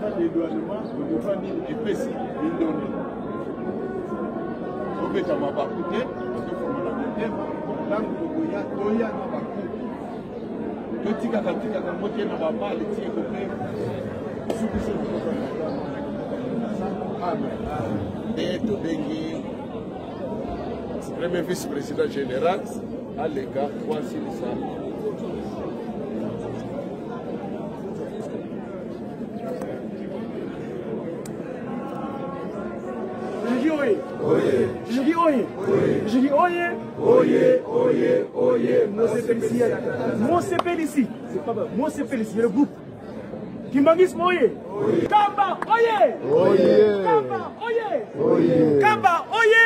pas de douanement, on doit faire une épaisse, une donnée. On peut t'avoir coûté, on peut faire la côté, là, on a toya dans la coupe. Petit cacatica, quand on tient dans la main, les tirs coupés, sous que c'est le et tout béni, premier vice-président général, à l'égard, voici ça. Je dis oye. Je dis oye. Mon CPL ici. C'est pas vrai. Mon CPL ici, le groupe. Kimbangis oye. Kamba oye. Kamba oye. Kamba oye.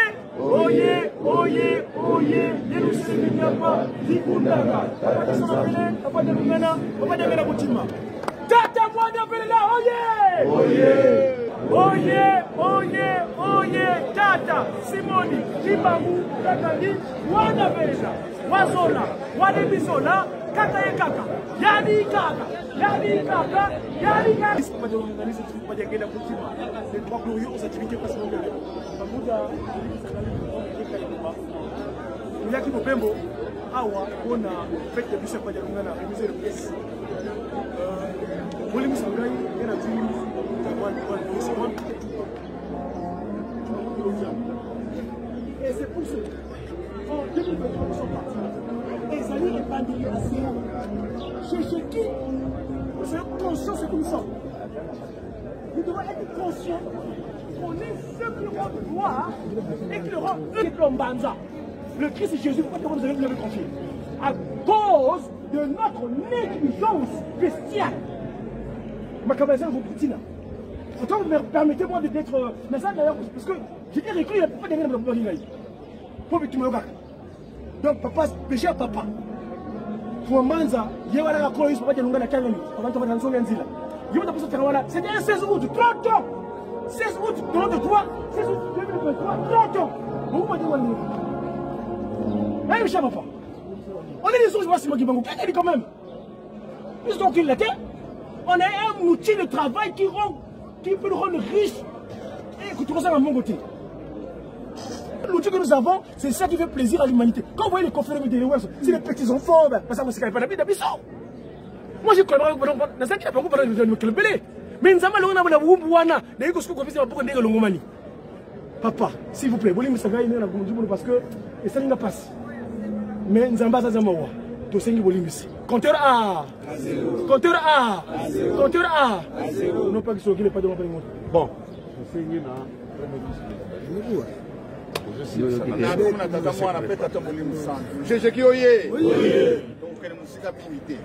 Tata Mwanda Belela oye. Tata Simoni Kibangu Kakandi Mwanda Belela Wazola Walibisola Kata Kaka Yani Kaka pas de l'organisme, pas de la coutume. C'est trois glorieux aux activités parce qu'on gagne. Il y a qui au Bembo, Awa, on a fait des bus à pas de l'organisme, on a révisé le presse. Pour les Moussangaï, il y a un film, et c'est pour ça qu'en 2023, nous sommes partis. Et ça y est bandillé à Séa. Chez qui c'est conscient ce que nous sommes. Nous devons être conscients qu'on est ceux qui auront droit et qui auront eux Banza. Le Christ Jésus, pourquoi vous avez confié? À cause de notre négligence bestiale. Ma camarade, vous petit là. Pourtant, permettez-moi d'être. Mais ça d'ailleurs, parce que j'ai récru la plupart des gens de la Bible. Pour que tu me regardes. Donc, papa, péché à papa. Pour Manza, il y a la croix, il faut pas dire que la Kangani. Avant de faire un son d'Anzila. Il y a une personne c'était un 16 août, 30 ans. 16 août, 33, 16 août 2023, 30 ans. Vous m'avez dit, mais je ne sais pas. On est des sources, c'est moi qui m'en occupe quand même. Ils ont qu'il l'était. On a un outil de travail qui peut nous rendre riches. Et écoutez, ça va à mon côté. L'outil que nous avons, c'est ça qui fait plaisir à l'humanité. Quand vous voyez les conférences de l'Ouest, c'est les petits enfants, parce que c'est pas la vie d'habitude. Moi, je connais pas ça qui a pas beaucoup de belé. Mais nous avons la Wumbuana, les Gosko Confis, beaucoup de Longomani. Papa, s'il vous plaît, vous voulez me savoir parce que ça n'a pas passé. Mais nous avons pas ça. Tout ce qui est compteur A. Compteur A. Compteur A. Non pas que ce n'est pas de mon pays. Bon. Je qui oye. Donc elle musique habilité.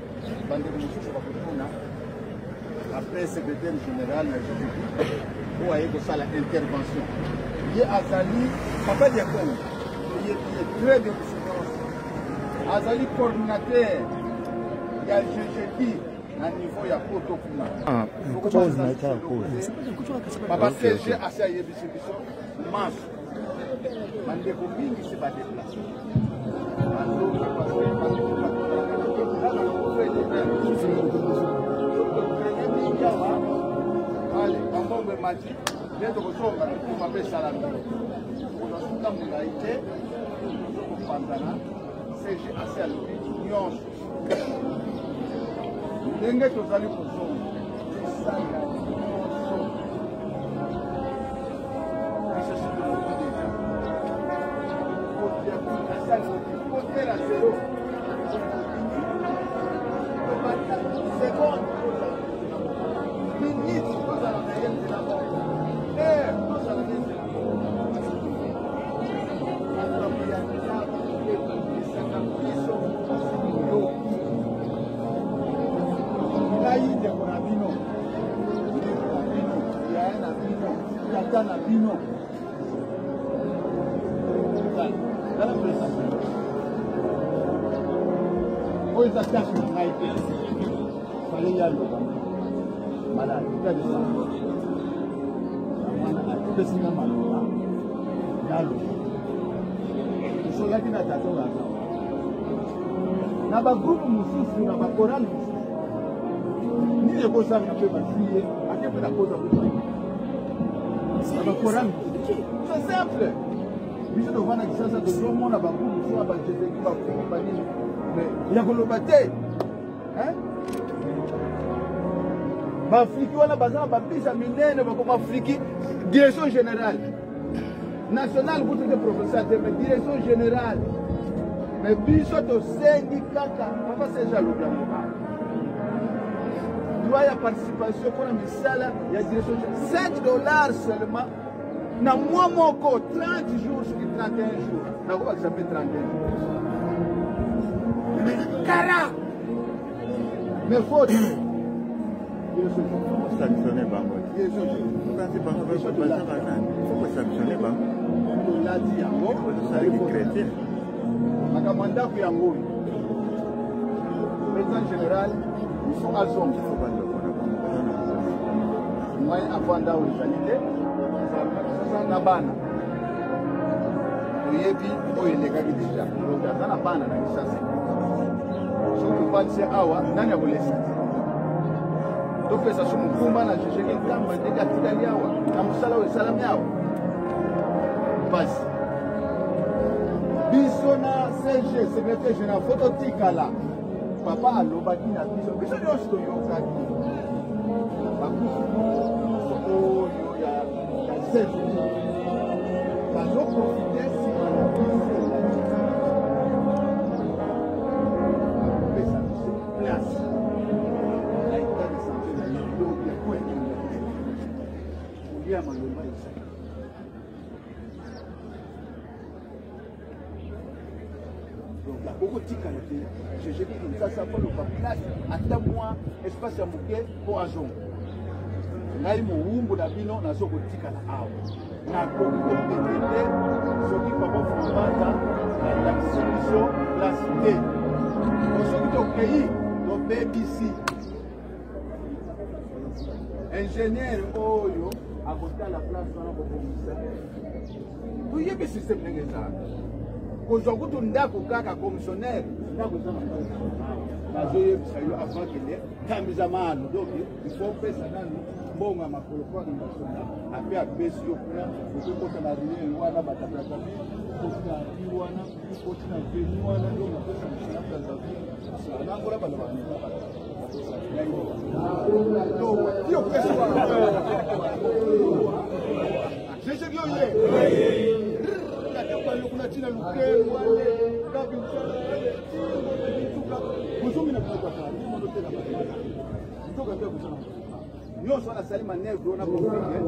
Après secrétaire général où a eu ça l'intervention. Il y a Azali, papa Diakon. Il est très bien. Azali coordinateur. Il y a GGP à niveau ya Poto Kuna. Papa CG assez yebisi biso mas. Mande ko mingi se ba déplacer. Allez, Bambombe Mati, bientôt que ça, on va faire ça là. On a tout le monde a été, on a c'est assez à l'union. N'engagez pas les personnes. C'est ça, Soki ekosanga mpe bafille ake mpe na koza c'est simple. Biso tovanda kisasa tozomona bakulu so bajeteki bakulu banini mais ya koloba te baafriki wana baza na babisa minene bakoma afriki direction générale nationale kutu te professeur te mais direction générale mais biso tosengi kaka papa seja alobi yango droit ya participation mpona misala ya direction $5 seulement na mois moko 30 jours soki 31 jours nakobakisa mpe 31 jours kara mais faute sanctionner bango kasi bango faut sanctionner bango tolati yango ozali chrétien makambo ndako yango oyo président général ifo azonga ngai avanda oyo ezali te na bana oyebi oyo elekaki deja donc aza na bana na kisasa soki obatise awa nani akolesa topesa so mokumba na jejeki ntambo ndenge atikali awa na mosala oyo esalami awa pasi biso na CG secrétaire général fo totikala papa alobaki na biso biso nyonso toyokaki bakufu nyonso oyo ya CG bazoprofite nsima na biso apesa biso place na état de santé na lilobi ya koekende kolia malomba ezali okotikala te jejeki kinshasa mpo loba place ata mwa espace ya moke mpo azonga ngai mowumbu na bino nazokotikala awa nakoki kopete te soki papa fambata alakisi biso place te soki tokei tobebisi ingénieur oyo akotala place wana kobongisa toyebi systeme ndenge ezala kozwa kutu ndako kaka commissionnaire ndako eza nazoyebisa yo avant kende tambiza maano donc il faut pesa nani mbongo ya makolo kwa national ape apesi yo kuna okokota na riel wana batablatami koti na ri wana koti na veni wana ndio napesa msala brazzaville nangola baloba yo pesa wana jejeki oye kuna tina lukelu wale kabi wale tuka kuzumina kutoka sana ndio tena kutoka ndio kusana nyoso na salima negro na profike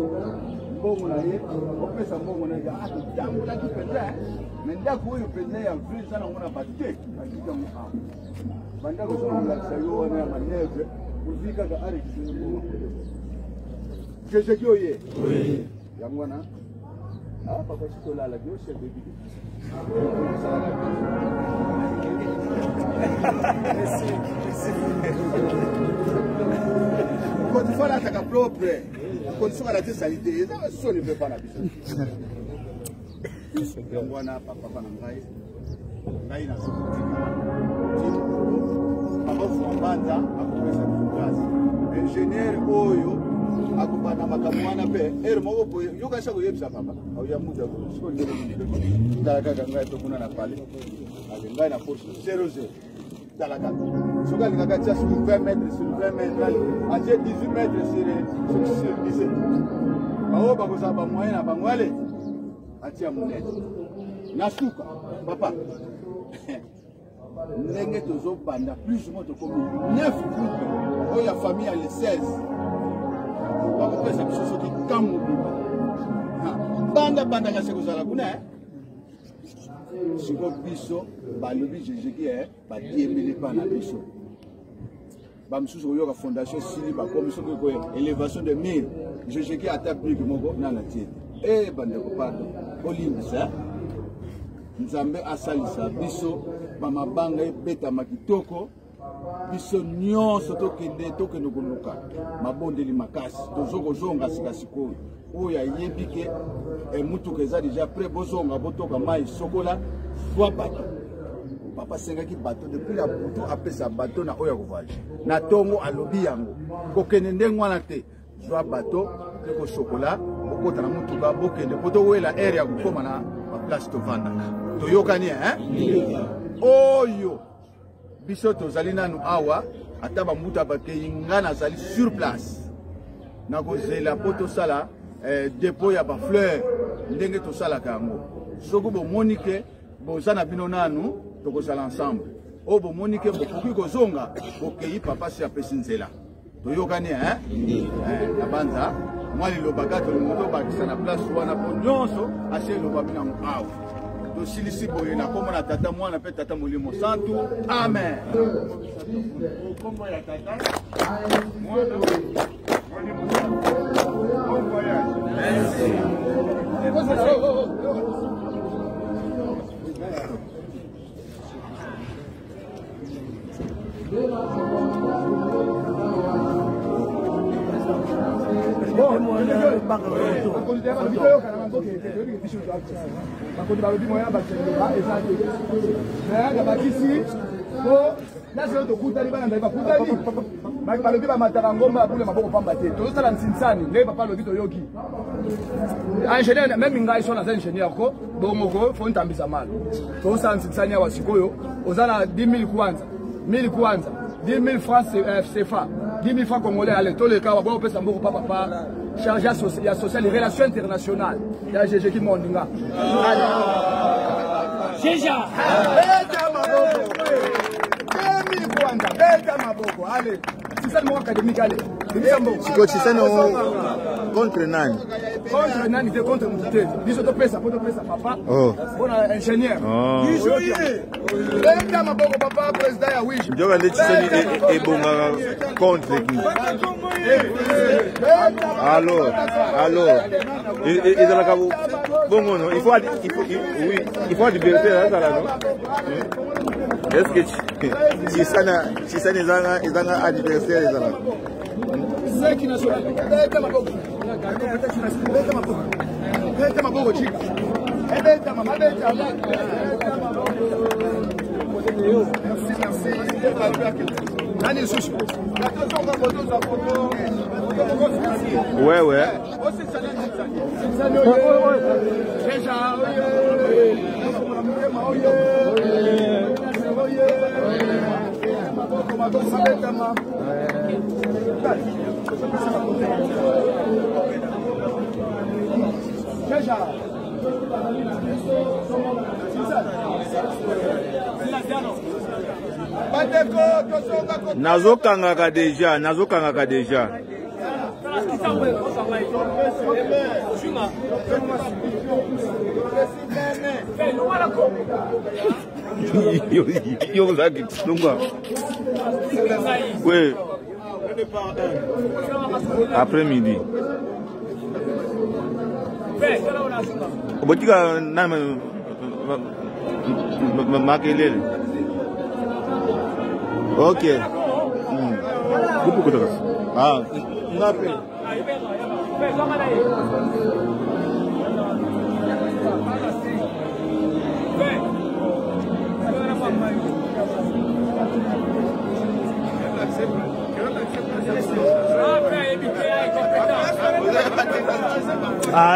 mbongo na ye opesa mbongo na ya jambo la kipenda menda kuyo pende ya free sana ngona batte katika mwa banda ko sona la sayo wana ya maneve kuzika ga ari kisimbo jejeki oye oui yangwana papa sito la bio chef de ville quand tu fais la ta propre condition à la salité ça ne veut pas la biso yangwana papa na ngai na sokotika papa fuambanda akopesa kazi ingénieur oyo akupana makambo wana pe moko boye yoka shako yebisa papa au ya muda siko ndelo ndala kaka ngai to kuna na pale ngai na force 00 ndala kaka soka linga tia sur 20 mètres sur 20 mètres à 18 mètres sur 17 bao bako za ba moyen na bangwale atia munene na suka papa ndenge tozo banda plus ou moins to comme 9 groupes oya famille à les 16 bakopesa biso soki kambo bima banda kasi kozala kuna siko biso balobi jejeki badiembeli mpa na biso bamisusu koyoka fondation sili bakomi soki koye élévation de 1000 jejeki ata brike moko nana tie bandeko pardon olimbisa nzambe asalisa biso bamabanga ebetama kitoko biso nyonso tokende koluka mabondeli makasi tozokozonga sikasikoyo oyo ayebi ke mutuka eza deja prêt bozonga botoka mai sokola fwa bato papa sengaki bateau depuis la butu apesa bateau na oya voyage na tongo alobi yango kokende ndenge wana te zwa bateau te ko chocolat okota na mutuka bokende poto wela air ya kokoma na place tovandaka toyokani oyo biso tozali nanu awa ata bamuta bakei nga nazali sur place nakozela po tosala dépôt ya bafleur ndenge tosalaka yango soki bomoni ke boza na bino nanu tokozala ensemble oyo bomoni ke bokoki kozonga bokei papa si apesi nzela toyokani na banza mwa lilobaka tolingo tobakisa na place wana po nyonso asie eloba binango awa tosilisi boye na kombo na tata mwana mpe tata molimo santu amen kombo ya tata mwana molimo santu bon voyage merci balobi bamataka ngomba bule maboko pamba te tozosala nsinsani ndenge papa alobi toyoki ingénieur meme ngai so naza ingénieur ko bomoko fo ntambisa mala tozosala nsinsani awa sikoyo oza na 10 000 kwanza 1000 kwanza 10 000 francs CFA 10 000 francs congolais allez toleka wa bopesa mboko papa chargé ya social et relations internationales ya GG qui mondinga Jeja beta maboko allez c'est mon académique allez siko chisano contre nani de contre mutete biso to pesa papa bona ingénieur beta maboko papa président ya wish njoka le chisani ebonga contre alors ezalaka bongo no il faut liberté là non est-ce que chisana ezanga adversaire ezalaka Seki national beta maboko chika beta mama beta nani sushi ouais nazokangaka deja yo zaki lunga oui après midi botika na makelele ok kutoka ngapi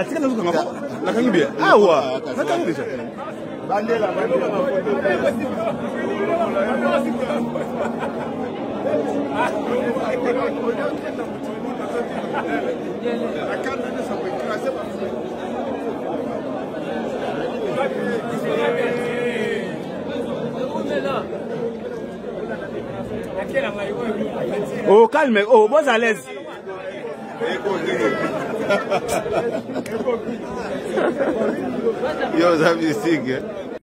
tika nazuka ngabo nakangibia awa nakangibia bandela oh calme, oh bon à l'aise. Yo, ça me dit